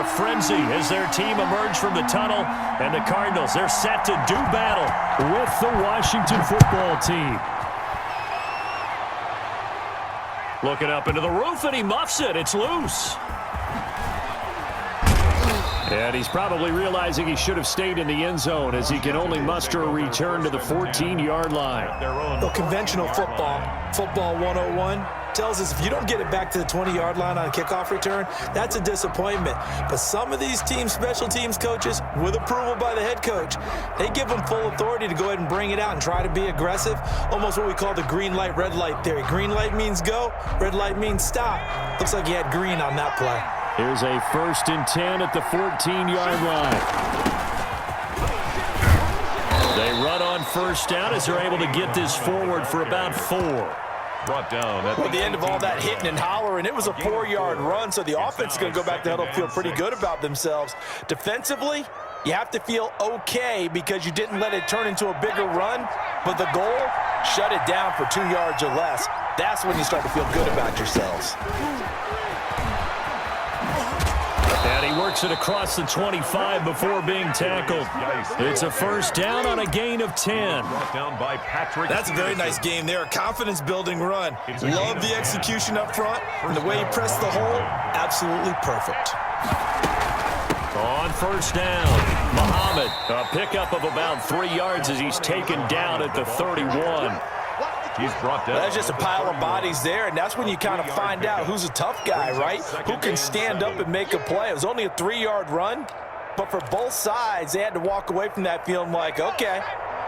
a frenzy as their team emerged from the tunnel, and the Cardinals, they're set to do battle with the Washington football team. Looking up into the roof, and he muffs it. It's loose. And he's probably realizing he should have stayed in the end zone as he can only muster a return to the 14-yard line. Well, conventional football 101, tells us if you don't get it back to the 20-yard line on a kickoff return, that's a disappointment. But some of these special teams coaches, with approval by the head coach, they give them full authority to go ahead and bring it out and try to be aggressive, almost what we call the green light, red light theory. Green light means go, red light means stop. Looks like he had green on that play. Here's a 1st and 10 at the 14-yard line. They run on 1st down as they're able to get this forward for about 4. Brought down at the end of all that hitting and hollering, it was a 4-yard run, so the offense is going to go back to huddle, feel pretty good about themselves. Defensively, you have to feel okay because you didn't let it turn into a bigger run, but the goal, shut it down for 2 yards or less. That's when you start to feel good about yourselves. And he works it across the 25 before being tackled. It's a 1st down on a gain of 10. That's a very nice game there. A confidence-building run. Love the execution up front. And the way he pressed the hole, absolutely perfect. On 1st down, Muhammad, a pickup of about 3 yards as he's taken down at the 31. He's brought down. That's just a pile of bodies there, and that's when you kind of find out who's a tough guy, right? Who can stand up and make a play. It was only a 3-yard run, but for both sides, they had to walk away from that feeling like, okay,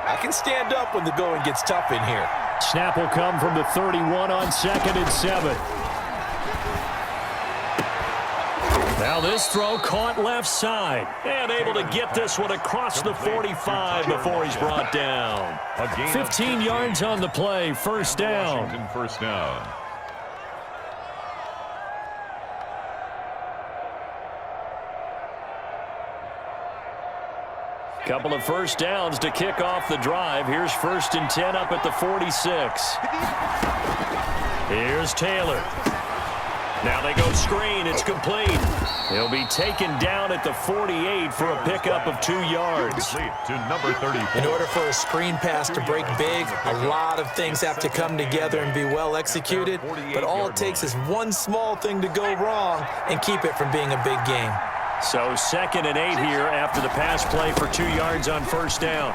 I can stand up when the going gets tough in here. Snap will come from the 31 on 2nd and 7. Now this throw caught left side and able to get this one across the 45 before he's brought down. 15 yards on the play, 1st down. Washington 1st down. Couple of 1st downs to kick off the drive. Here's 1st and 10 up at the 46. Here's Taylor. Now they go screen. It's complete. He'll be taken down at the 48 for a pickup of 2 yards. To number 34. In order for a screen pass to break big, a lot of things have to come together and be well executed. But all it takes is one small thing to go wrong and keep it from being a big game. So 2nd and 8 here after the pass play for 2 yards on 1st down.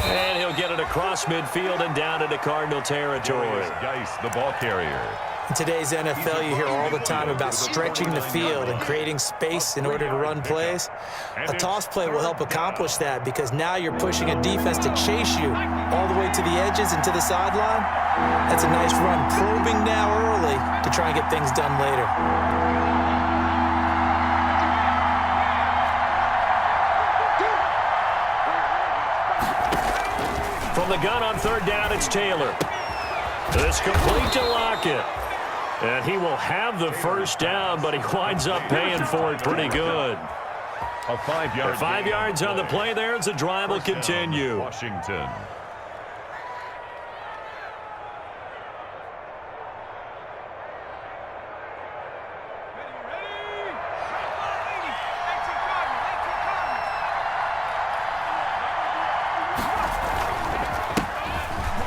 And he'll get it across midfield and down into Cardinal territory. Geis, the ball carrier. In today's NFL, you hear all the time about stretching the field and creating space in order to run plays. A toss play will help accomplish that because now you're pushing a defense to chase you all the way to the edges and to the sideline. That's a nice run, probing now early to try and get things done later. From the gun on 3rd down, it's Taylor. This complete to Lockett. And he will have the 1st down, but he winds up paying for it pretty good. A 5-yard 5 yards on the play there as the drive will continue. Washington.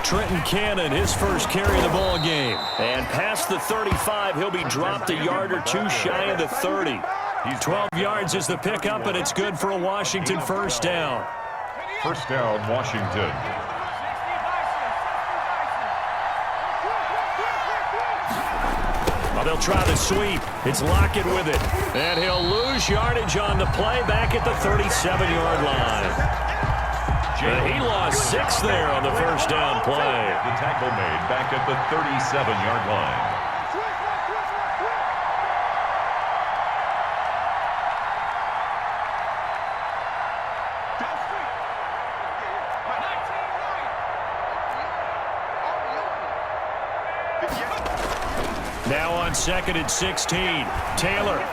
Trenton Cannon, his first carry of the ball game. And past the 35, he'll be dropped a yard or 2 shy of the 30. 12 yards is the pickup, and it's good for a Washington 1st down. 1st down, Washington. Well, they'll try the sweep. It's Lockett with it. And he'll lose yardage on the play back at the 37-yard line. He lost 6 there on the 1st down play. The tackle made back at the 37-yard line. Now on 2nd and 16, Taylor.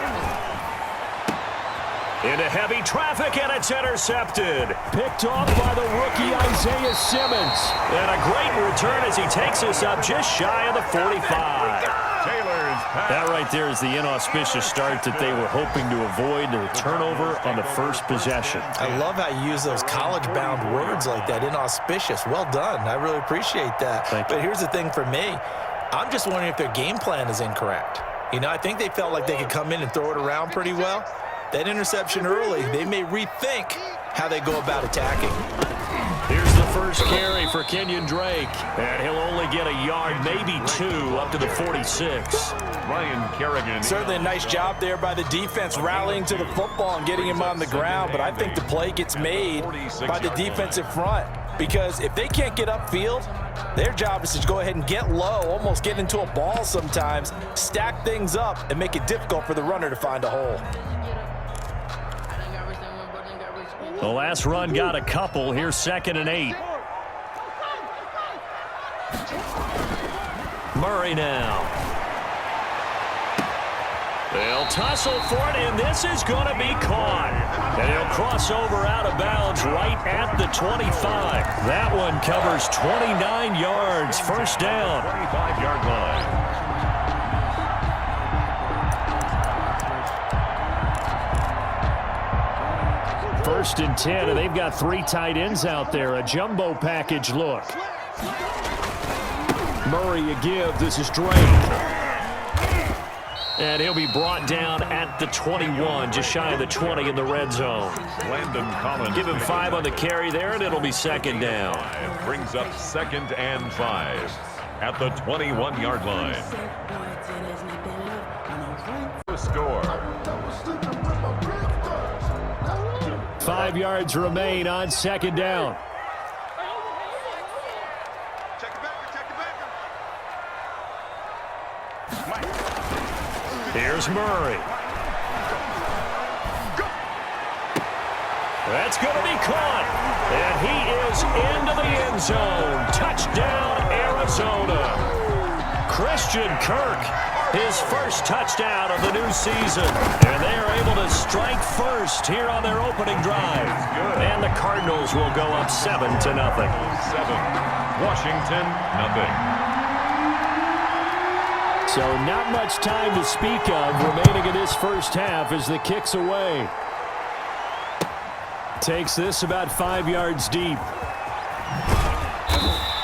Into heavy traffic, and it's intercepted. Picked off by the rookie Isaiah Simmons. And a great return as he takes us up just shy of the 45. That right there is the inauspicious start that they were hoping to avoid, the turnover on the first possession. I love how you use those college-bound words like that, inauspicious. Well done. I really appreciate that. But here's the thing for me. I'm just wondering if their game plan is incorrect. You know, I think they felt like they could come in and throw it around pretty well. That interception early, they may rethink how they go about attacking. Here's the first carry for Kenyon Drake. And he'll only get a yard, maybe two, up to the 46. Ryan Kerrigan. Certainly a nice job there by the defense rallying to the football and getting him on the ground. But I think the play gets made by the defensive front. Because if they can't get upfield, their job is to go ahead and get low, almost get into a ball sometimes, stack things up, and make it difficult for the runner to find a hole. The last run got a couple. Here's 2nd and 8. Murray now. They'll tussle for it, and this is going to be caught. And he'll cross over out of bounds right at the 25. That one covers 29 yards. First down. 25-yard line. 1st and 10, and they've got 3 tight ends out there. A jumbo package look. Murray a give. This is Drake. And he'll be brought down at the 21, just shy of the 20 in the red zone. Landon Collins. Give him 5 on the carry there, and it'll be 2nd down. Brings up 2nd and 5 at the 21-yard line. The score. 5 yards remain on 2nd down. Here's Murray. That's going to be caught. And he is into the end zone. Touchdown, Arizona. Christian Kirk, his first touchdown of the new season. And they are able to strike first here on their opening drive. And the Cardinals will go up 7-0. 7. Washington, nothing. So not much time to speak of remaining in this first half as the kick's away. Takes this about 5 yards deep.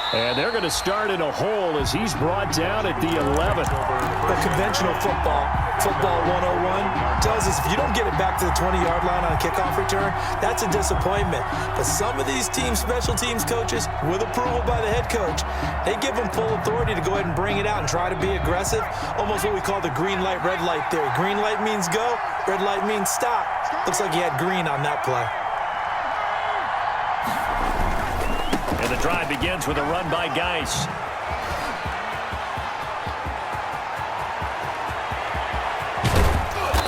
And they're going to start in a hole as he's brought down at the 11. The conventional football 101, tells us if you don't get it back to the 20-yard line on a kickoff return, that's a disappointment. But some of these special teams coaches, with approval by the head coach, they give them full authority to go ahead and bring it out and try to be aggressive, almost what we call the green light, red light theory. Green light means go, red light means stop. Looks like he had green on that play. And the drive begins with a run by Geis.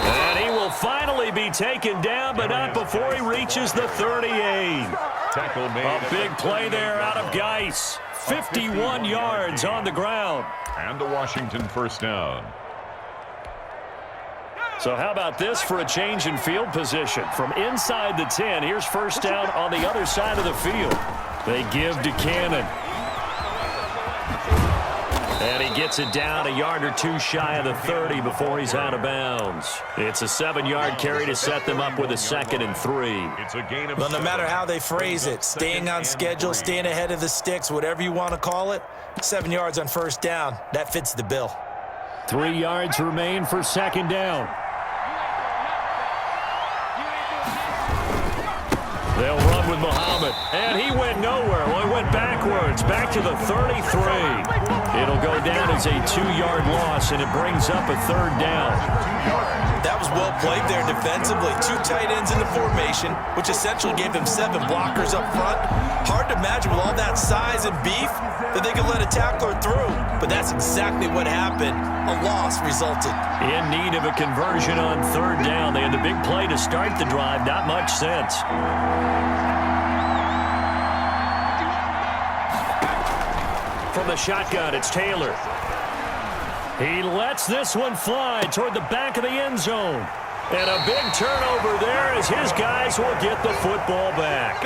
And he will finally be taken down, but not before he reaches the 38. Tackle made. A big play there out of Geis. 51 yards on the ground. And a Washington first down. So how about this for a change in field position? From inside the 10, here's first down on the other side of the field. They give to Cannon. And he gets it down a yard or two shy of the 30 before he's out of bounds. It's a 7-yard carry to set them up with a 2nd and 3. It's a gain of Well, no matter how they phrase it, staying on schedule, staying ahead of the sticks, whatever you want to call it, 7 yards on first down, that fits the bill. 3 yards remain for 2nd down. They'll run with Muhammad, and he went nowhere. Well, he went backwards, back to the 33. It'll go down as a 2-yard loss, and it brings up a 3rd down. That was well played there defensively. 2 tight ends in the formation, which essentially gave them 7 blockers up front. Hard to imagine with all that size and beef that they could let a tackler through, but that's exactly what happened. A loss resulted. In need of a conversion on 3rd down. They had the big play to start the drive. Not much sense. From the shotgun, it's Taylor. He lets this one fly toward the back of the end zone. And a big turnover there as his guys will get the football back.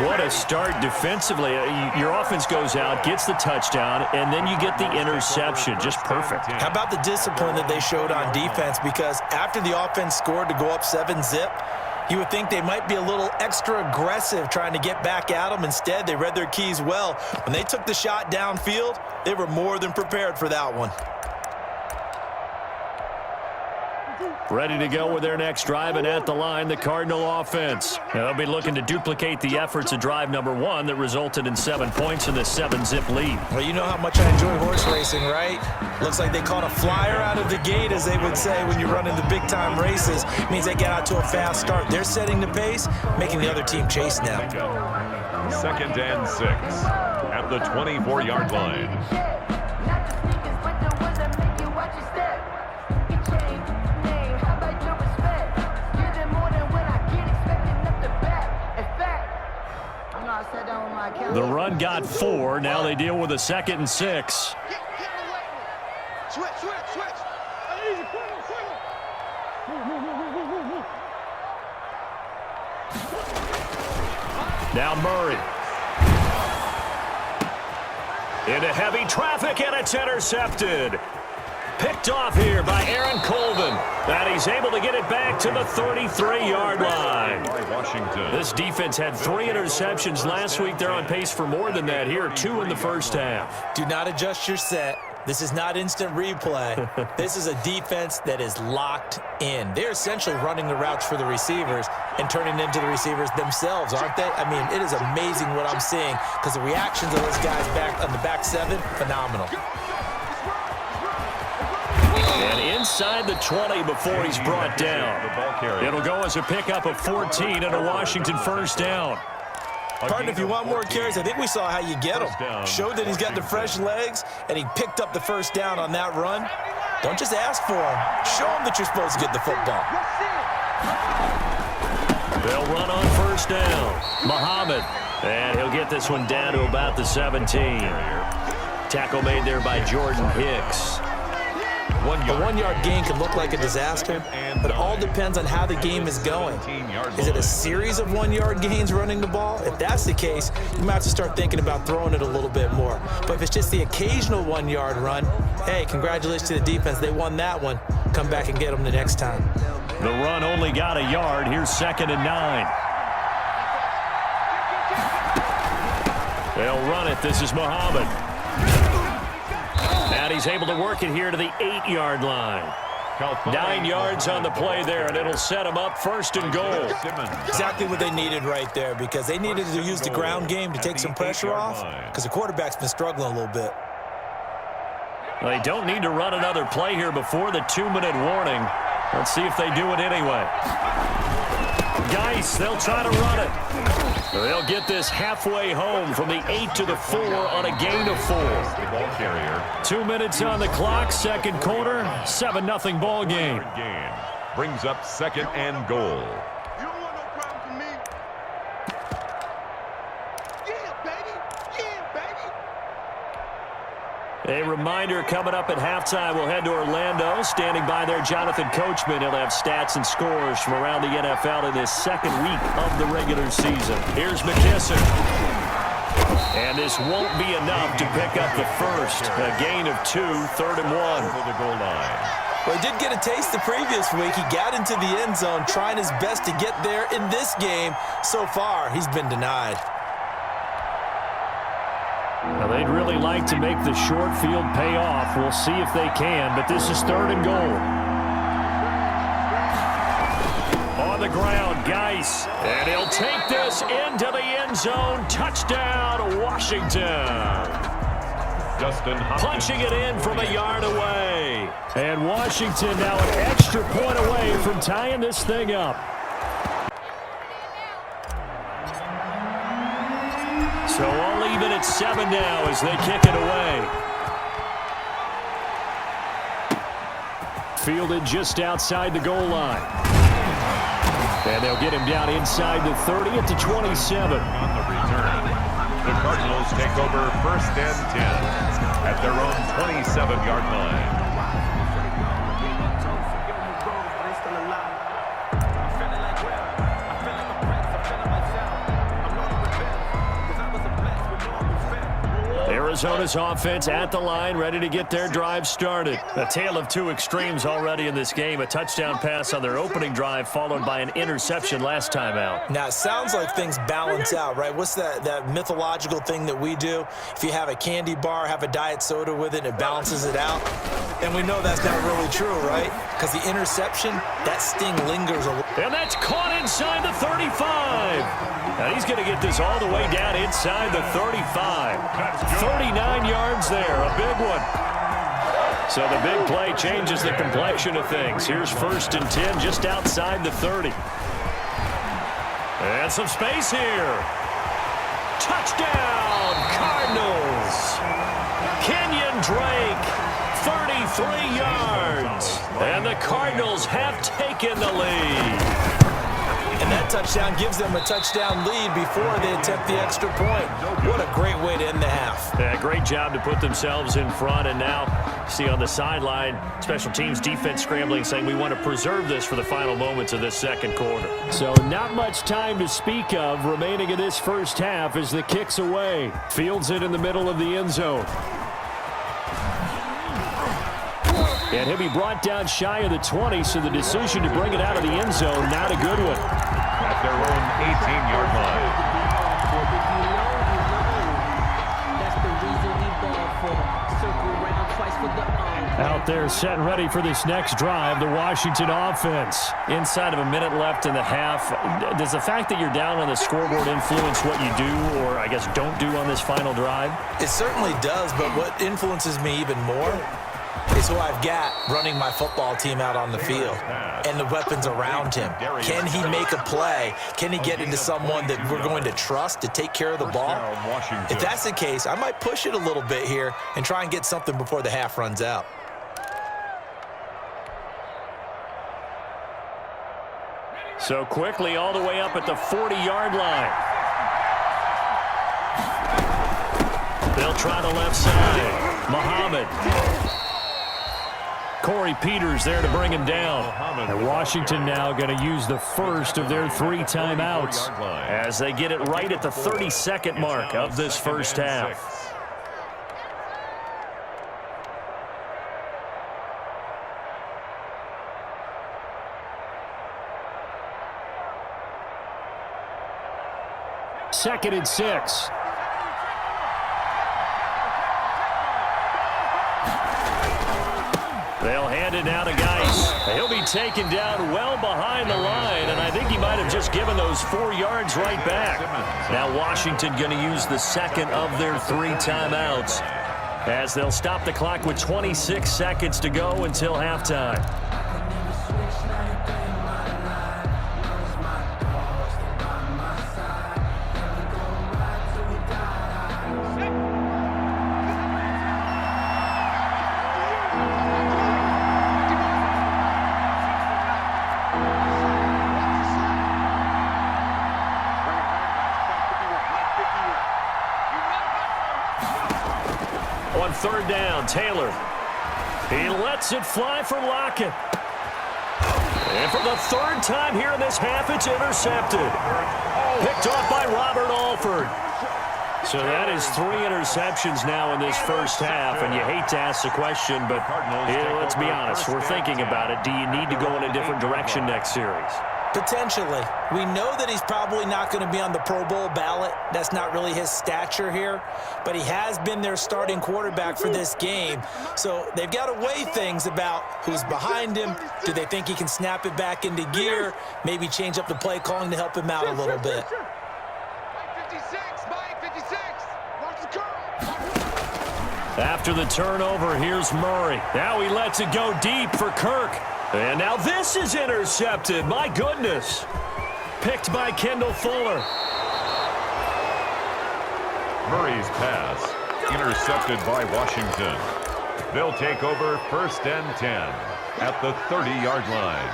What a start defensively. Your offense goes out, gets the touchdown, and then you get the interception. Just perfect. How about the discipline that they showed on defense? Because after the offense scored to go up 7-zip, you would think they might be a little extra aggressive trying to get back at them. Instead, they read their keys well. When they took the shot downfield, they were more than prepared for that one. Ready to go with their next drive, and at the line, the Cardinal offense. They'll be looking to duplicate the efforts of drive number 1 that resulted in 7 points in the 7-zip lead. Well, you know how much I enjoy horse racing, right? Looks like they caught a flyer out of the gate, as they would say when you're running the big-time races. It means they get out to a fast start. They're setting the pace, making the other team chase now. 2nd and 6 at the 24-yard line. The run got 4. Now they deal with a 2nd and 6. Switch. Now Murray. Into heavy traffic, and it's intercepted. Picked off here by Aaron Colvin. And he's able to get it back to the 33-yard line. Washington. This defense had 3 interceptions last week. They're on pace for more than that here. 2 in the first half. Do not adjust your set. This is not instant replay. This is a defense that is locked in. They're essentially running the routes for the receivers and turning into the receivers themselves, aren't they? I mean, it is amazing what I'm seeing because the reactions of those guys back on the back 7, phenomenal. And inside the 20 before he's brought down. It'll go as a pickup of 14 and a Washington first down. Pardon, if you want more carries, I think we saw how you get him. Showed that he's got the fresh legs, and he picked up the first down on that run. Don't just ask for him. Show him that you're supposed to get the football. They'll run on first down. Muhammad. And he'll get this one down to about the 17. Tackle made there by Jordan Hicks. A 1-yard gain can look like a disaster, but it all depends on how the game is going. Is it a series of 1-yard gains running the ball? If that's the case, you might have to start thinking about throwing it a little bit more. But if it's just the occasional 1-yard run, hey, congratulations to the defense. They won that one. Come back and get them the next time. The run only got a yard. Here's 2nd and 9. They'll run it. This is Muhammad. And he's able to work it here to the 8-yard line. 9 yards on the play there, and it'll set him up 1st and goal. Exactly what they needed right there, because they needed to use the ground game to take some pressure off, because the quarterback's been struggling a little bit. Well, they don't need to run another play here before the 2-minute warning. Let's see if they do it anyway. Geis, they'll try to run it. They'll get this halfway home from the 8 to the 4 on a gain of 4. 2 minutes on the clock, 2nd quarter, 7-0 ball game. Brings up 2nd and goal. You don't want no problem from me. Yeah, baby. A reminder coming up at halftime, we'll head to Orlando. Standing by there, Jonathan Coachman. He'll have stats and scores from around the NFL in this 2nd week of the regular season. Here's McKissick. And this won't be enough to pick up the first. A gain of 2, 3rd and 1. To the goal line. Well, he did get a taste the previous week. He got into the end zone, trying his best to get there in this game. So far, he's been denied. Now, they'd really like to make the short field pay off. We'll see if they can, but this is 3rd and goal. On the ground, Geis. And he'll take this into the end zone. Touchdown, Washington. Justin Hopkins. Punching it in from a yard away. And Washington now an extra point away from tying this thing up. So all even at 7 now as they kick it away. Fielded just outside the goal line. And they'll get him down inside the 30 at the 27. On the return, the Cardinals take over 1st and 10 at their own 27-yard line. Arizona's offense at the line, ready to get their drive started. A tale of two extremes already in this game. A touchdown pass on their opening drive, followed by an interception last time out. Now, it sounds like things balance out, right? What's that mythological thing that we do? If you have a candy bar, have a diet soda with it, it balances it out. And we know that's not really true, right? Because the interception, that sting lingers a little. And that's caught inside the 35. And he's going to get this all the way down inside the 35. 39 yards there, a big one. So the big play changes the complexion of things. Here's 1st and 10 just outside the 30. And some space here. Touchdown, Cardinals. Kenyon Drake, 33 yards. And the Cardinals have taken the lead. And that touchdown gives them a touchdown lead before they attempt the extra point. What a great way to end the half. Yeah, great job to put themselves in front. And now, see on the sideline, special teams defense scrambling, saying we want to preserve this for the final moments of this second quarter. So not much time to speak of remaining in this first half as the kick's away. Fields it in the middle of the end zone. And he'll be brought down shy of the 20, so the decision to bring it out of the end zone, not a good one. At their own 18-yard line. Out there set and ready for this next drive, the Washington offense. Inside of a minute left in the half, does the fact that you're down on the scoreboard influence what you do, or I guess don't do on this final drive? It certainly does, but what influences me even more is who I've got running my football team out on the field and the weapons around him. Can he make a play? Can he get into someone that we're going to trust to take care of the ball? If that's the case, I might push it a little bit here and try and get something before the half runs out. So quickly all the way up at the 40-yard line. They'll try the left side. Muhammad. Corey Peters there to bring him down. And Washington now going to use the first of their 3 timeouts as they get it right at the 32nd mark of this first half. Second and 6. They'll hand it now to Geis. He'll be taken down well behind the line, and I think he might have just given those 4 yards right back. Now Washington going to use the second of their 3 timeouts as they'll stop the clock with 26 seconds to go until halftime. On 3rd down, Taylor. He lets it fly for Lockett. And for the 3rd time here in this half, it's intercepted. Picked off by Robert Alford. So that is 3 interceptions now in this first half, and you hate to ask the question, but let's be honest, we're thinking about it. Do you need to go in a different direction next series? Potentially. We know that he's probably not going to be on the Pro Bowl ballot. That's not really his stature here. But he has been their starting quarterback for this game. So they've got to weigh things about who's behind him. Do they think he can snap it back into gear? Maybe change up the play calling to help him out a little bit. After the turnover, here's Murray. Now he lets it go deep for Kirk. And now this is intercepted. My goodness. Picked by Kendall Fuller. Murray's pass intercepted by Washington. They'll take over 1st and 10 at the 30-yard line.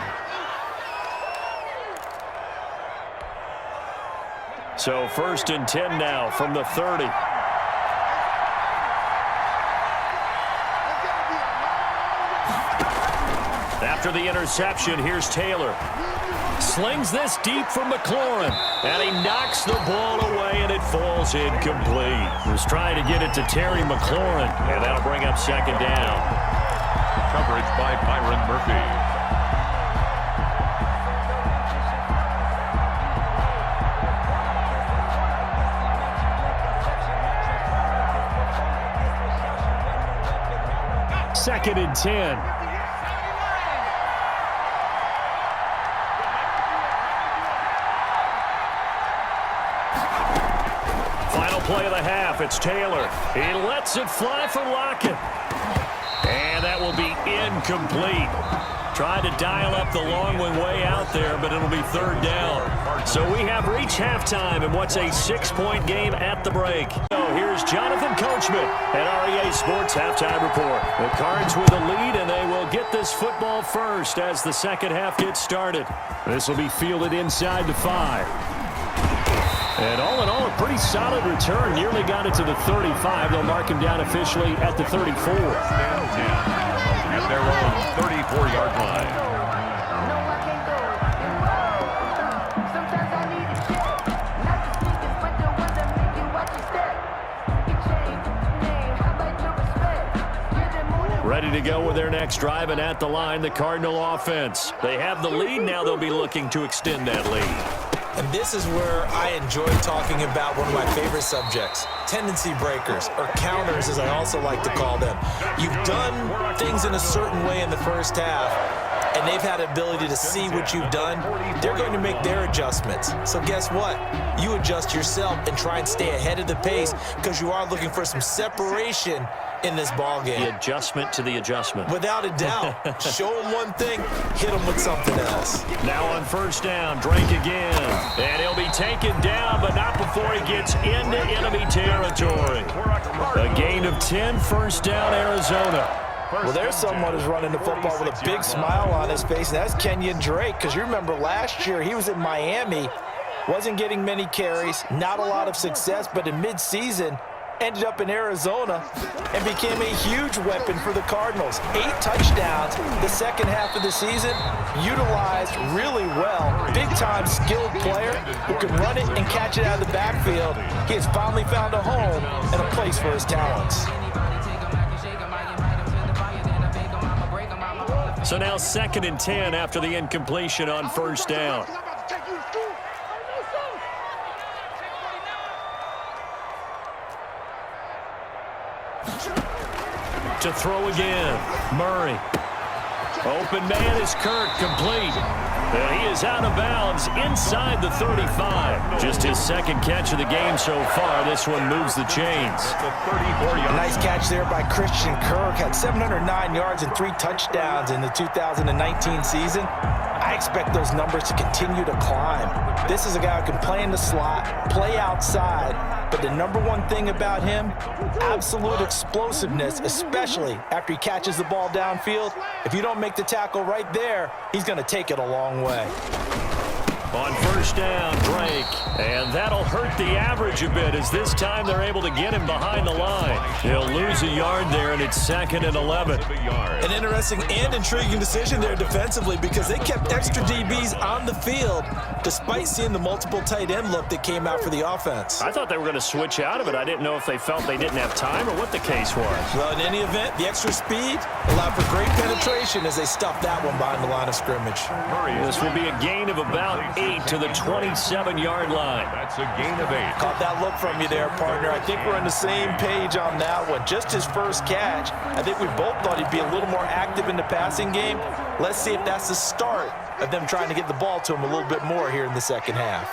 So 1st and 10 now from the 30. After the interception, here's Taylor. Slings this deep for McLaurin, and he knocks the ball away, and it falls incomplete. He was trying to get it to Terry McLaurin, and that'll bring up second down. Coverage by Byron Murphy. Second and 10. Final play of the half. It's Taylor. He lets it fly for Lockett. And that will be incomplete. Tried to dial up the long one way out there, but it'll be third down. So we have reached halftime in what's a 6-point game at the break. So here's Jonathan Coachman at REA Sports Halftime Report. The Cards with a lead, and they will get this football first as the second half gets started. This will be fielded inside the 5. And all in all, a pretty solid return. Nearly got it to the 35. They'll mark him down officially at the 34. At their own 34-yard line. Ready to go with their next drive, and at the line, the Cardinal offense. They have the lead. Now they'll be looking to extend that lead. And this is where I enjoy talking about one of my favorite subjects, tendency breakers, or counters as I also like to call them. You've done things in a certain way in the first half, and they've had the ability to see what you've done. They're going to make their adjustments. So guess what? You adjust yourself and try and stay ahead of the pace because you are looking for some separation in this ball game. The adjustment to the adjustment. Without a doubt. Show them one thing, hit them with something else. Now on first down, Drake again. And he'll be taken down, but not before he gets into enemy territory. A gain of 10, first down, Arizona. Well, there's someone who's running the football with a big smile on his face, and that's Kenyon Drake, because you remember last year he was in Miami, wasn't getting many carries, not a lot of success, but in midseason, ended up in Arizona and became a huge weapon for the Cardinals. 8 touchdowns the second half of the season, utilized really well. Big-time skilled player who can run it and catch it out of the backfield. He has finally found a home and a place for his talents. So now second and 10 after the incompletion on first down. To throw again, Murray. Open man is Kirk, complete. And he is out of bounds inside the 35. Just his second catch of the game so far. This one moves the chains. A nice catch there by Christian Kirk. Had 709 yards and 3 touchdowns in the 2019 season. I expect those numbers to continue to climb. This is a guy who can play in the slot, play outside, but the number one thing about him, absolute explosiveness, especially after he catches the ball downfield. If you don't make the tackle right there, he's going to take it a long way. On first down, Drake. And that'll hurt the average a bit as this time they're able to get him behind the line. He'll lose a yard there, and it's second and 11. An interesting and intriguing decision there defensively because they kept extra DBs on the field despite seeing the multiple tight end look that came out for the offense. I thought they were going to switch out of it. I didn't know if they felt they didn't have time or what the case was. Well, in any event, the extra speed allowed for great penetration as they stuffed that one behind the line of scrimmage. This will be a gain of about 8 to the 27-yard line. That's a gain of 8. Caught that look from you there, partner. I think we're on the same page on that one. Just his first catch. I think we both thought he'd be a little more active in the passing game. Let's see if that's the start of them trying to get the ball to him a little bit more here in the second half.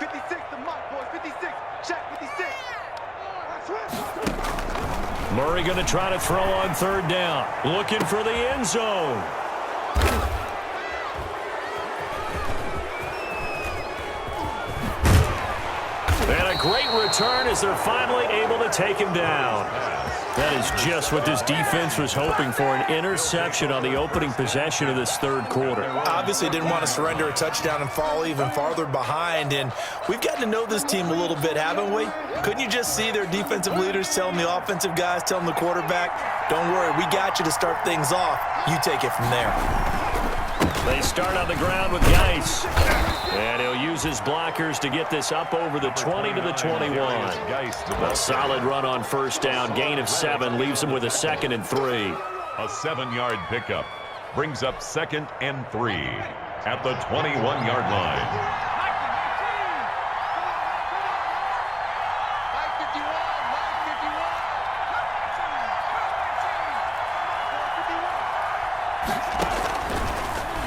56 to Mike, boys. 56. Check 56. Murray going to try to throw on third down. Looking for the end zone. And a great return as they're finally able to take him down. That is just what this defense was hoping for, an interception on the opening possession of this third quarter. Obviously didn't want to surrender a touchdown and fall even farther behind, and we've gotten to know this team a little bit, haven't we? Couldn't you just see their defensive leaders telling the offensive guys, telling the quarterback, don't worry, we got you to start things off. You take it from there. They start on the ground with Geis. And he'll use his blockers to get this up over the 20 to the 21. A solid run on first down. Gain of 7 leaves him with a 2nd and 3. A 7-yard pickup brings up 2nd and 3 at the 21-yard line.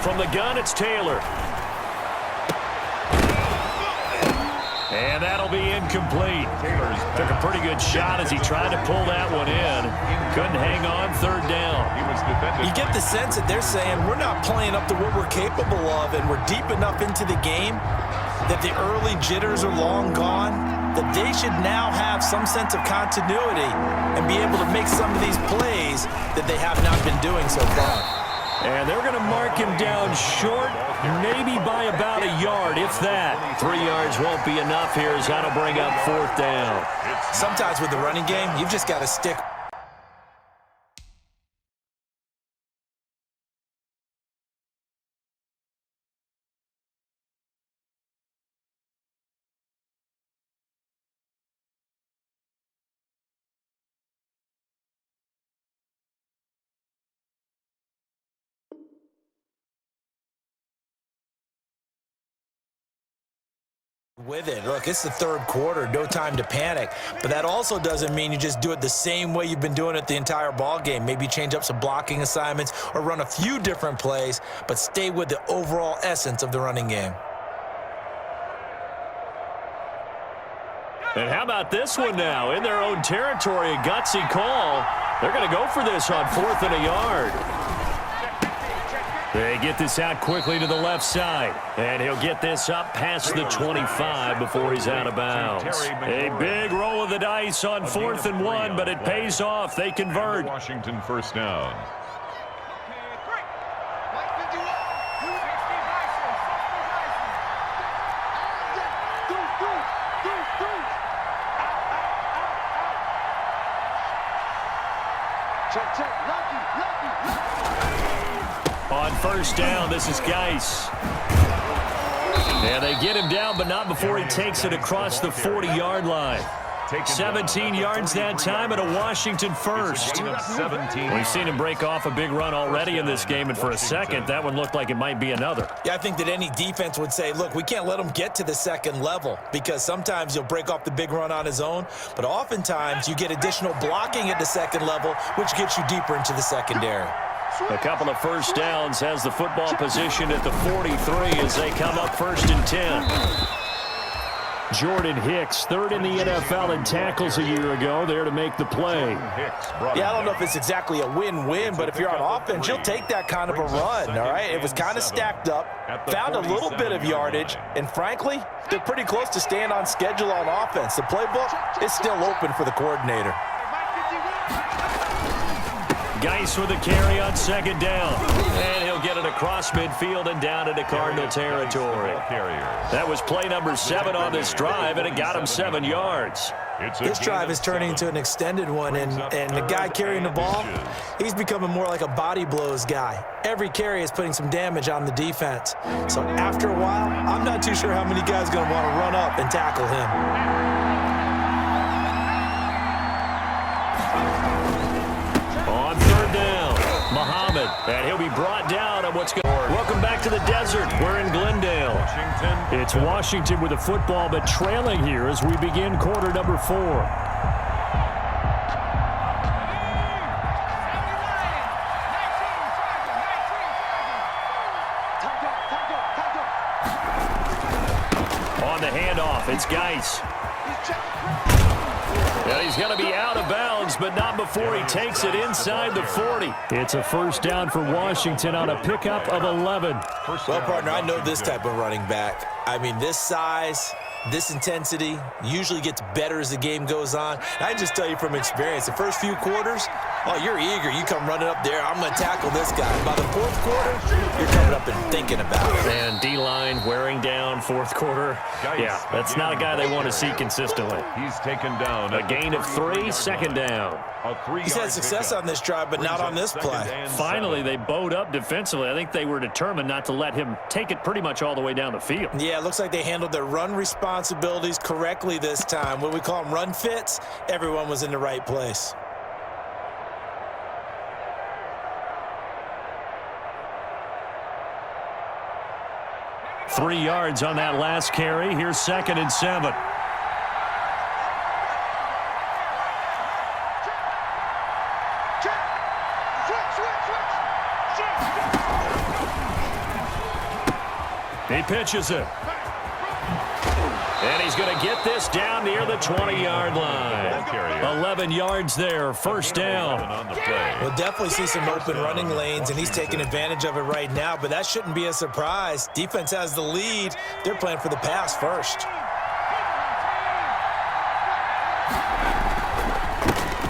From the gun, it's Taylor. And that'll be incomplete. Taylor's took a pretty good shot as he tried to pull that one in. Couldn't hang on, 3rd down. You get the sense that they're saying we're not playing up to what we're capable of, and we're deep enough into the game that the early jitters are long gone, that they should now have some sense of continuity and be able to make some of these plays that they have not been doing so far. And they're going to mark him down short, maybe by about a yard, if that. 3 yards won't be enough here as that'll bring up 4th down. Sometimes with the running game, you've just got to stick. With it. Look, it's the 3rd quarter, no time to panic. But that also doesn't mean you just do it the same way you've been doing it the entire ball game. Maybe change up some blocking assignments or run a few different plays, but stay with the overall essence of the running game. And how about this one now? In their own territory, a gutsy call. They're going to go for this on 4th and a yard. They get this out quickly to the left side. And he'll get this up past the 25 before he's out of bounds. A big roll of the dice on 4th and 1, but it pays off. They convert. Washington 1st down. On 1st down, this is Geis. And they get him down, but not before he takes it across the 40-yard line. 17 yards that time and a Washington first. We've seen him break off a big run already in this game, and for a second, that one looked like it might be another. Yeah, I think that any defense would say, look, we can't let him get to the 2nd level because sometimes he'll break off the big run on his own, but oftentimes you get additional blocking at the 2nd level, which gets you deeper into the secondary. A couple of first downs has the football positioned at the 43 as they come up 1st and 10. Jordan Hicks, 3rd in the NFL in tackles a year ago, there to make the play. Yeah, I don't know if it's exactly a win-win, but if you're on offense, you'll take that kind of a run, all right? It was kind of stacked up, found a little bit of yardage, and frankly, they're pretty close to staying on schedule on offense. The playbook is still open for the coordinator. Geis with a carry on 2nd down. And he'll get it across midfield and down into Cardinal territory. That was play number 7 on this drive, and it got him 7 yards. This drive is turning into an extended one, and the guy carrying the ball, he's becoming more like a body blows guy. Every carry is putting some damage on the defense. So after a while, I'm not too sure how many guys are going to want to run up and tackle him. Muhammad, and he'll be brought down on what's going on. Welcome back to the desert. We're in Glendale. It's Washington with the football, but trailing here as we begin quarter number 4. On the handoff, it's Geis. Well, he's going to be out of bounds, but not before he takes it inside the 40. It's a 1st down for Washington on a pickup of 11. Well, partner, I know this type of running back. I mean, this size, This intensity usually gets better as the game goes on. I can just tell you from experience, the first few quarters, oh, you're eager. You come running up there, I'm going to tackle this guy. By the fourth quarter, you're coming up and thinking about it. And D-line wearing down fourth quarter. Yeah, that's not a guy they want to see consistently. He's taken down. A gain of 3, second down. He's had success on this drive, but not on this play. Finally, they bowed up defensively. I think they were determined not to let him take it pretty much all the way down the field. Yeah, it looks like they handled their run responsibilities correctly this time. What we call them run fits, everyone was in the right place. Three yards on that last carry. Here's 2nd and 7. He pitches it. And he's going to get this down near the 20-yard line. 11 yards there, first down. We'll definitely see some open running lanes, and he's taking advantage of it right now, but that shouldn't be a surprise. Defense has the lead. They're playing for the pass first.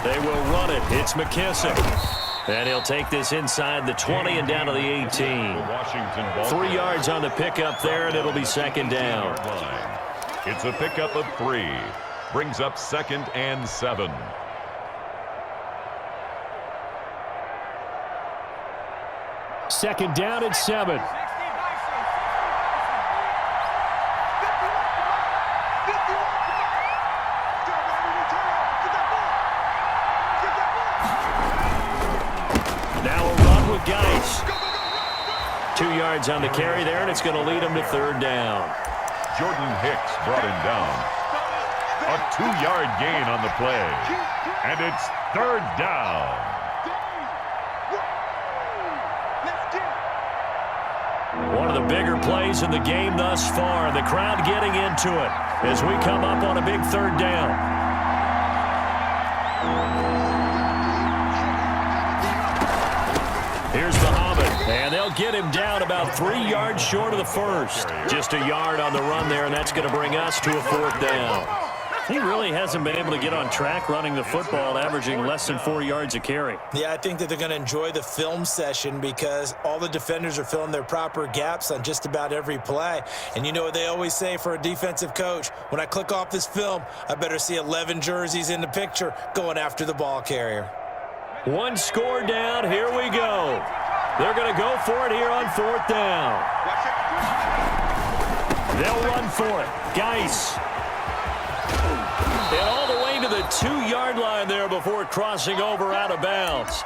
They will run it. It's McKissick. And he'll take this inside the 20 and down to the 18. 3 yards on the pickup there, and it'll be second down. It's a pickup of 3. Brings up 2nd and 7. Second down at 7. Now a run with Geis. 2 yards on the carry there, and it's going to lead him to third down. Jordan Hicks brought him down. A 2-yard gain on the play. And it's third down. One of the bigger plays in the game thus far. The crowd getting into it as we come up on a big third down. Here's Muhammad, and they'll get him down about 3 yards short of the first. Just a yard on the run there, and that's going to bring us to a fourth down. He really hasn't been able to get on track running the football, averaging less than 4 yards a carry. Yeah, I think that they're going to enjoy the film session because all the defenders are filling their proper gaps on just about every play. And you know what they always say for a defensive coach? When I click off this film, I better see 11 jerseys in the picture going after the ball carrier. One score down. Here we go. They're going to go for it here on fourth down. They'll run for it. Geis. And all the way to the 2-yard line there before crossing over out of bounds.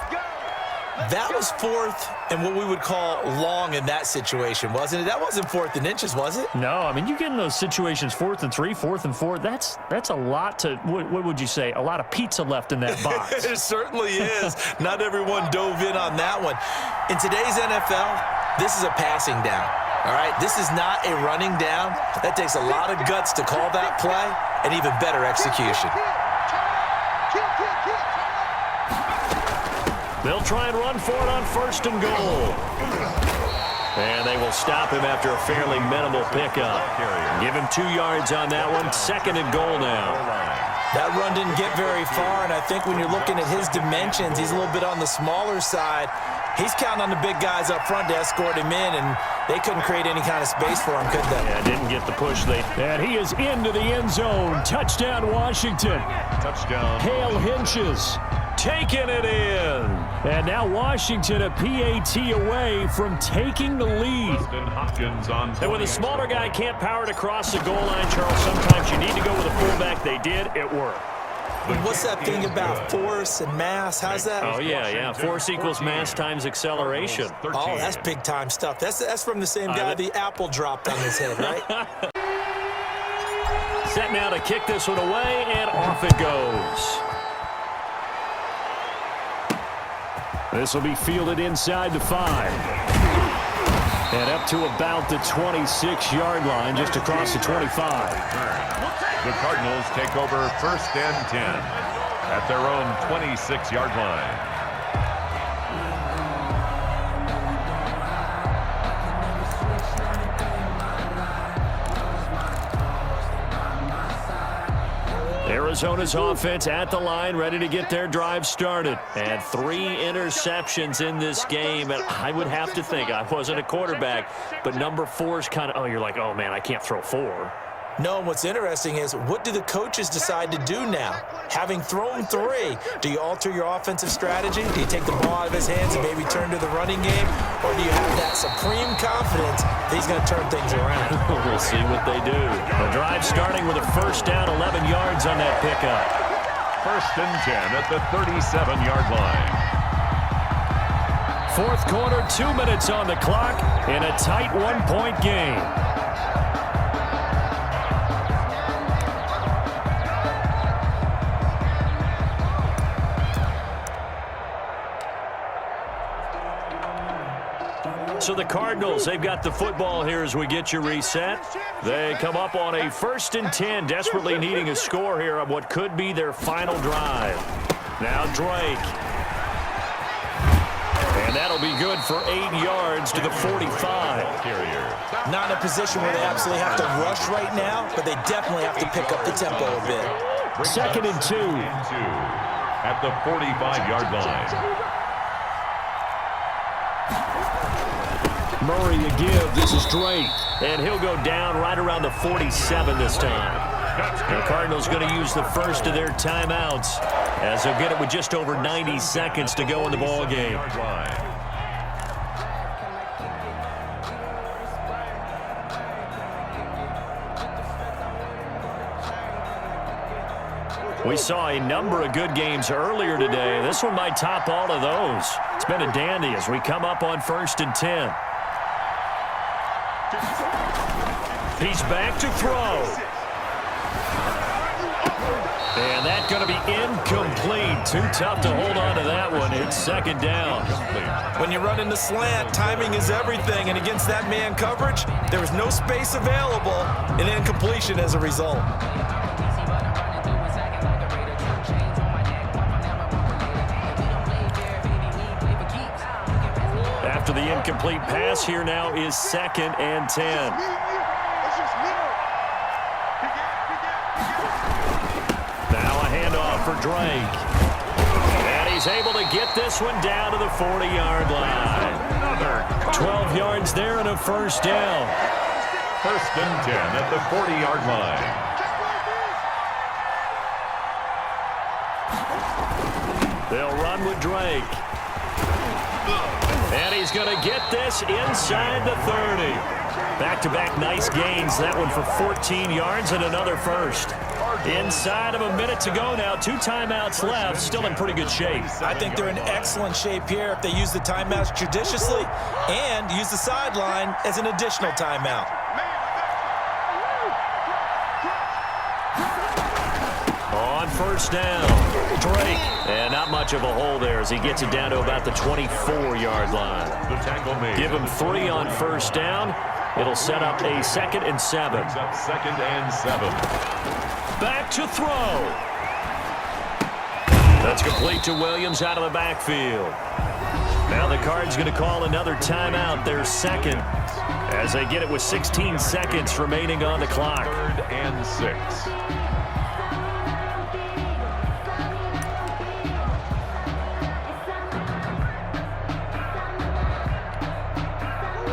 That was fourth and what we would call long in that situation, wasn't it? That wasn't 4th and inches, was it? No, I mean, you get in those situations 4th and 3, 4th and 4. That's a lot to, what would you say, a lot of pizza left in that box. It certainly is. Not everyone dove in on that one. In today's NFL, this is a passing down. All right, this is not a running down. That takes a lot of guts to call that play and even better execution. They'll try and run for it on first and goal. And they will stop him after a fairly minimal pickup. Give him 2 yards on that one. Second and goal now. That run didn't get very far, and I think when you're looking at his dimensions, he's a little bit on the smaller side. He's counting on the big guys up front to escort him in, and they couldn't create any kind of space for him, could they? Yeah, didn't get the push. And he is into the end zone. Touchdown, Washington. Touchdown. Hale Hinches taking it in. And now Washington a PAT away from taking the lead. And when the smaller guy can't power it across the goal line, Charles, sometimes you need to go with a fullback. They did. It worked. What's that thing about force and mass? How's that? Oh, yeah. Force equals mass times acceleration. Oh, that's big-time stuff. That's from the same guy the apple dropped on his head, right? Set now to kick this one away, and off it goes. This will be fielded inside the 5. And up to about the 26-yard line, just across the 25. The Cardinals take over first and 10 at their own 26-yard line. Arizona's offense at the line, ready to get their drive started. And 3 interceptions in this game. And I would have to think, I wasn't a quarterback, but number 4 is kind of, oh, you're like, oh, man, I can't throw 4. No, and what's interesting is, what do the coaches decide to do now? Having thrown 3, do you alter your offensive strategy? Do you take the ball out of his hands and maybe turn to the running game? Or do you have that supreme confidence that he's going to turn things around? We'll see what they do. The drive starting with a first down, 11 yards on that pickup. First and 10 at the 37-yard line. Fourth quarter, 2 minutes on the clock in a tight 1-point game. So the Cardinals, they've got the football here as we get you reset. They come up on a first and 10, desperately needing a score here on what could be their final drive. Now Drake. And that'll be good for 8 yards to the 45. Not in a position where they absolutely have to rush right now, but they definitely have to pick up the tempo a bit. Second and 2. At the 45-yard line. Murray to give. This is Drake. And he'll go down right around the 47 this time. The Cardinals going to use the first of their timeouts as they'll get it with just over 90 seconds to go in the ball game. We saw a number of good games earlier today. This one might top all of those. It's been a dandy as we come up on first and 10. He's back to throw. And that's going to be incomplete. Too tough to hold on to that one. It's second down. When you run in the slant, timing is everything. And against that man coverage, there was no space available, and incompletion as a result. After the incomplete pass, here now is second and 10. For Drake. And he's able to get this one down to the 40-yard line. 12 yards there and a first down. First and 10 at the 40-yard line. They'll run with Drake. And he's going to get this inside the 30. Back-to-back nice gains. That one for 14 yards and another first. Inside of a minute to go now. 2 timeouts left. Still in pretty good shape. I think they're in excellent shape here if they use the timeouts judiciously and use the sideline as an additional timeout. On first down, Drake. And not much of a hole there as he gets it down to about the 24-yard line. The tackle made. Give him 3 on first down. It'll set up a second and 7. Second and 7. Back to throw. That's complete to Williams out of the backfield. Now the Cards going to call another timeout, their second, as they get it with 16 seconds remaining on the clock. Third and 6.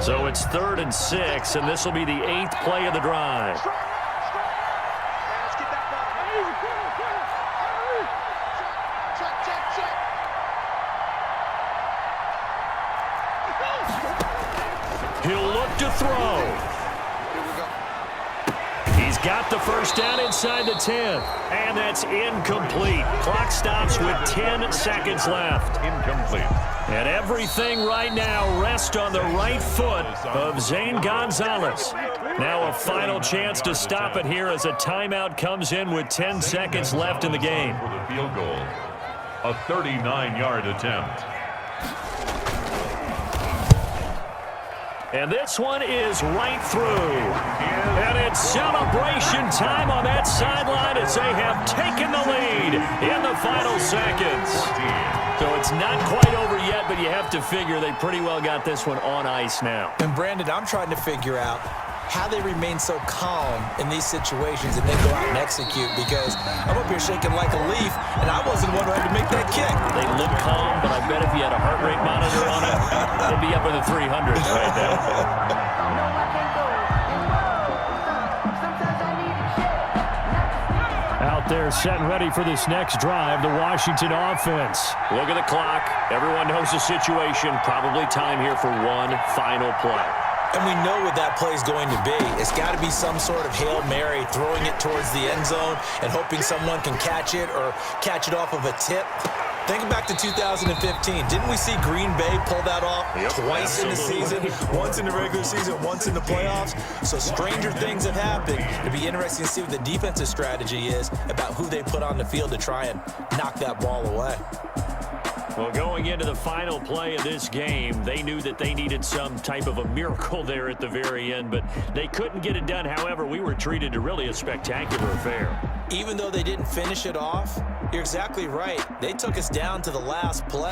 So it's 3rd and 6, and this will be the 8th play of the drive. He'll look to throw. He's got the first down inside the 10, and that's incomplete. Clock stops with 10 seconds left. Incomplete. And everything right now rests on the right foot of Zane Gonzalez. Now a final chance to stop it here as a timeout comes in with 10 seconds left in the game. For the field goal, a 39-yard attempt. And this one is right through. And it's celebration time on that sideline as they have taken the lead in the final seconds. So it's not quite over yet, but you have to figure they pretty well got this one on ice now. And Brandon, I'm trying to figure out, how they remain so calm in these situations and then go out and execute, because I'm up here shaking like a leaf, and I wasn't the one who had to make that kick. They look calm, but I bet if you had a heart rate monitor on it, they'd be up in the 300s right now. Out there set and ready for this next drive, the Washington offense. Look at the clock. Everyone knows the situation. Probably time here for one final play. And we know what that play is going to be. It's got to be some sort of Hail Mary, throwing it towards the end zone and hoping someone can catch it or catch it off of a tip. Think back to 2015. Didn't we see Green Bay pull that off twice in the season? Once in the regular season, once in the playoffs. So stranger things have happened. It'd be interesting to see what the defensive strategy is about who they put on the field to try and knock that ball away. Well, going into the final play of this game, they knew that they needed some type of a miracle there at the very end, but they couldn't get it done. However, we were treated to really a spectacular affair. Even though they didn't finish it off, you're exactly right. They took us down to the last play.